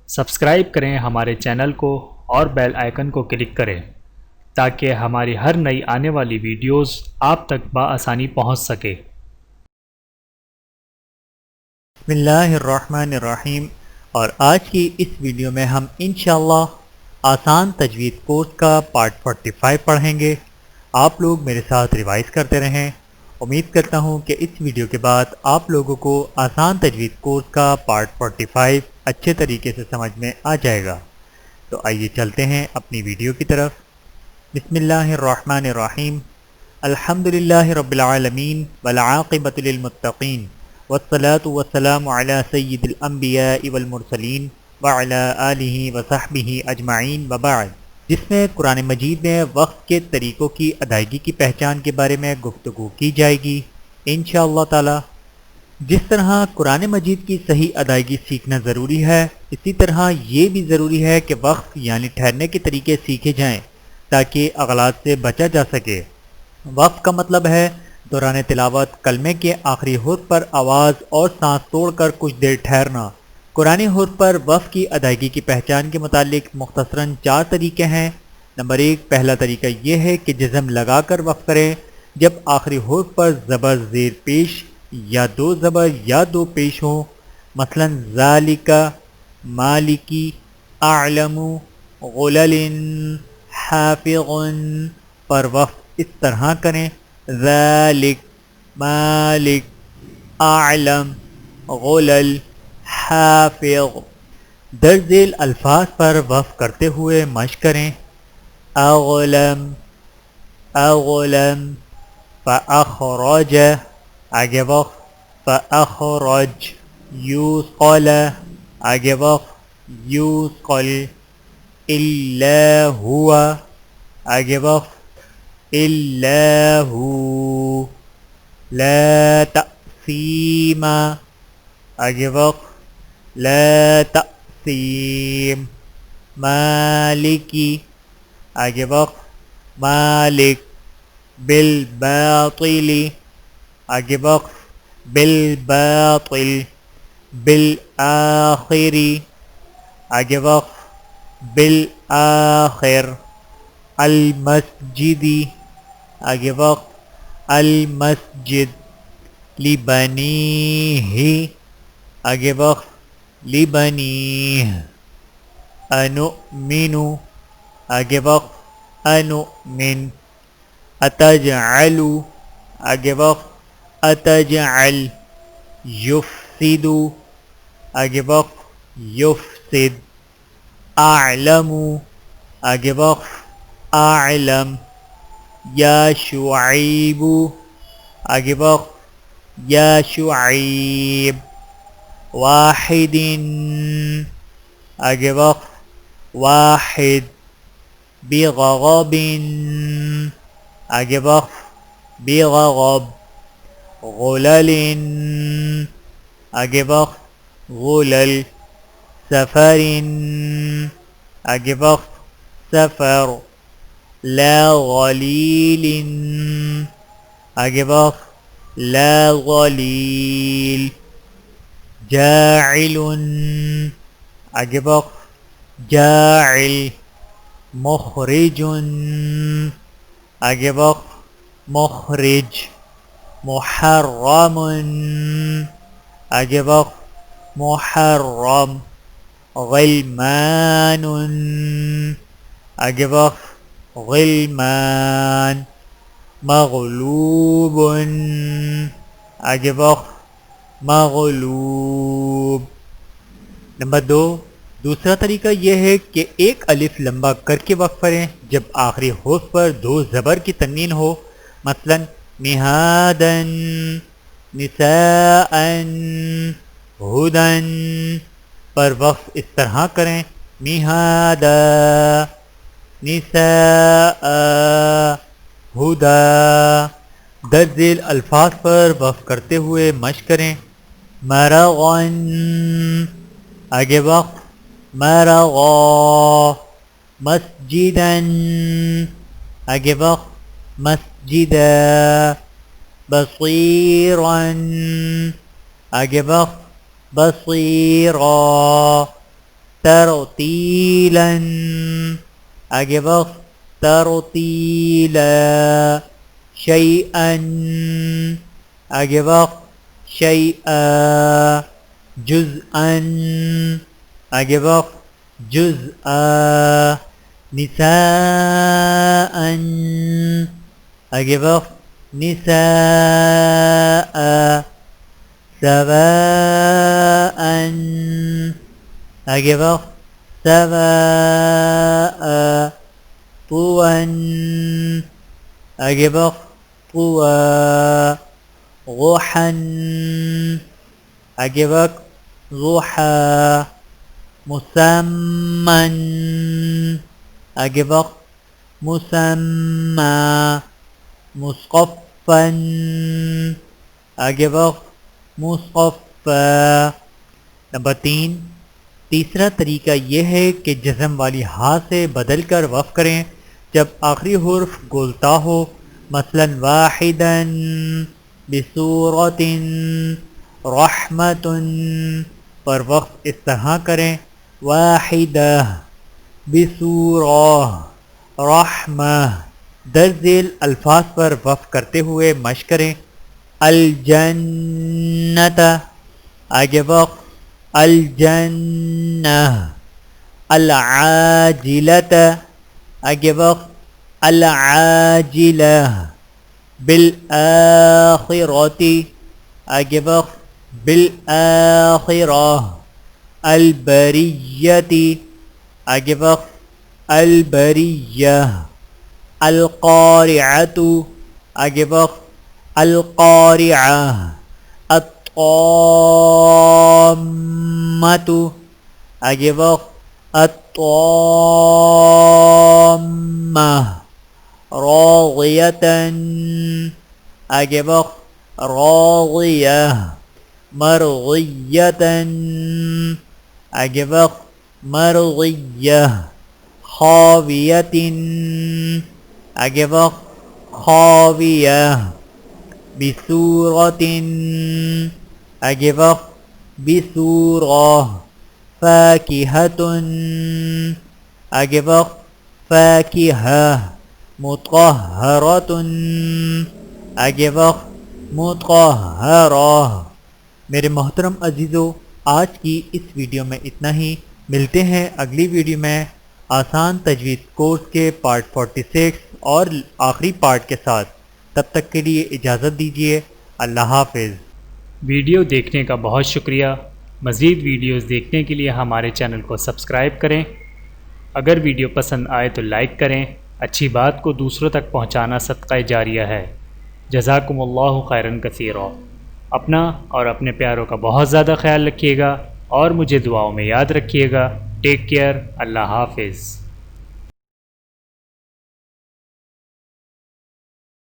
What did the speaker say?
Subscribe کریں ہمارے channel کو اور بیل آئیکن کو کلک کریں تاکہ ہماری ہر نئی آنے والی ویڈیوز آپ تک بآسانی پہنچ سکے۔ بسم اللہ الرحمن الرحیم۔ اور آج کی اس ویڈیو میں ہم انشاءاللہ آسان تجوید کورس کا پارٹ 45 پڑھیں گے۔ آپ لوگ میرے ساتھ ریوائز کرتے رہیں۔ امید کرتا ہوں کہ اس ویڈیو کے بعد آپ لوگوں کو آسان تجوید کورس کا پارٹ 45 اچھے طریقے سے سمجھ میں آ جائے گا۔ تو آئیے چلتے ہیں اپنی ویڈیو کی طرف۔ بسم اللہ الرحمن الرحیم۔ الحمدللہ رب العالمین والعاقبۃ للمتقین والصلاة والسلام علی سید الانبیاء والمرسلین وعلی آلہ وصحبہ اجمعین وبعد، جس میں قرآن مجید میں وقت کے طریقوں کی ادائیگی کی پہچان کے بارے میں گفتگو کی جائے گی انشاءاللہ تعالی۔ جس طرح قرآن مجید کی صحیح ادائیگی سیکھنا ضروری ہے، اسی طرح یہ بھی ضروری ہے کہ وقف یعنی ٹھہرنے کے طریقے سیکھے جائیں تاکہ اغلاط سے بچا جا سکے۔ وقف کا مطلب ہے دوران تلاوت کلمے کے آخری حرف پر آواز اور سانس توڑ کر کچھ دیر ٹھہرنا۔ قرآن حرف پر وقف کی ادائیگی کی پہچان کے متعلق مختصراً 4 طریقے ہیں۔ نمبر 1، پہلا طریقہ یہ ہے کہ جزم لگا کر وقف کریں۔ جب آخری حرف پر زبر زیر پیش یا 2 زبر یا 2 پیش ہوں، مثلا ذالکا، مالکی، اعلم، غلل، حافظ پر وقف اس طرح کریں: ذالک، مالک، اعلم، غلل، حافظ۔ درج ذیل الفاظ پر وقف کرتے ہوئے مشق کریں: اغلم، اغلم، فاخرج، آگے وقف، فاخرج، یوصل، آگے وقف، یوصل، الا ہوا، آگے وقف، الا ہو، لا تأثیم، آگے وقف، لا تأثیم، مالکی، آگے وقف، مالک، بالباطل، آگے وقف، بالباطل، بالآخر، آگے وقف، بالآخر، المسجد، آگے وقف، المسجد، لبنیہ، آگے وقف، لبنیہ، انؤمن، آگے وقف، انؤمن، اتجعل، آگے وقف، اتجعل، یفسد، آگے وقف، یفسد، اعلم، آگے وقف، اعلم، یا شعیب، آگے وقف، یا شعیب، واحد، آگے وقف، واحد، بغضب، آگے وقف، بغضب، غلل، آگے وقف، غلل، سفر، آگے وقف، سفر، لا غلیل، آگے وقف، لا غلیل، جاعل، آگے وقف، جاعل، مخرج، آگے وقف، مخرج، محرم، آگے وقف، محرم، غلمان، آگے وقف، غلمان، مغلوب، آگے وقف، مغلوب۔ نمبر 2، دوسرا طریقہ یہ ہے کہ ایک الف لمبا کر کے وقف کریں جب آخری حرف پر 2 زبر کی تنوین ہو، مثلا مہادا، نساء، ہدن پر وقف اس طرح کریں: مہادا، نساء، ہدا۔ درج ذیل الفاظ پر وقف کرتے ہوئے مشق کریں: مرغن، آگے وقف، مرغا، مسجدن، آگے وقف، مسجدا، بصیرا، آگے وقف، بصیرا، ترتیلا آگے وقف ترتیلا شیئا آگے وقف شیئا جزءا آگے وقف جزءا نساء آگے وقف نساء سواء آگے وقف سواء طوا آگے وقف طوا ضحا آگے وقف ضحا مسمى آگے وقف مسمى مصقفا آگے وقف مصقفا۔ نمبر 3، تیسرا طریقہ یہ ہے کہ جزم والی ہا سے بدل کر وقف کریں جب آخری حرف گولتا ہو، مثلا واحدا بصورت رحمت پر وقف اس طرح کریں واحدہ بصورہ رحمہ۔ درج ذیل الفاظ پر وقف کرتے ہوئے مشق کریں الجنت آگے وقف الجنہ العاجلۃ آگے وقف العاجلہ بالآخرۃ آگے وقف بالآخرہ البریۃ آگے وقف البریہ القارعۃ آگے وقف القارعہ الطامۃ آگے وقف الطامہ راضیۃ آگے وقف راضیہ مرضیۃ آگے وقف مرضیہ خاویۃ آگے وقف خاویہ بصورت آگے وقف بصورہ فاکہۃ آگے وقف فاکہہ مطہرۃ آگے وقف مطہرہ۔ میرے محترم عزیزو، آج کی اس ویڈیو میں اتنا ہی، ملتے ہیں اگلی ویڈیو میں آسان تجوید کورس کے پارٹ 46 اور آخری پارٹ کے ساتھ۔ تب تک کے لیے اجازت دیجیے، اللہ حافظ۔ ویڈیو دیکھنے کا بہت شکریہ۔ مزید ویڈیوز دیکھنے کے لیے ہمارے چینل کو سبسکرائب کریں۔ اگر ویڈیو پسند آئے تو لائک کریں۔ اچھی بات کو دوسروں تک پہنچانا صدقہ جاریہ ہے۔ جزاکم اللہ خیرا کثیرا۔ اپنا اور اپنے پیاروں کا بہت زیادہ خیال رکھیے گا اور مجھے دعاؤں میں یاد رکھیے گا۔ ٹیک کیئر، اللہ حافظ۔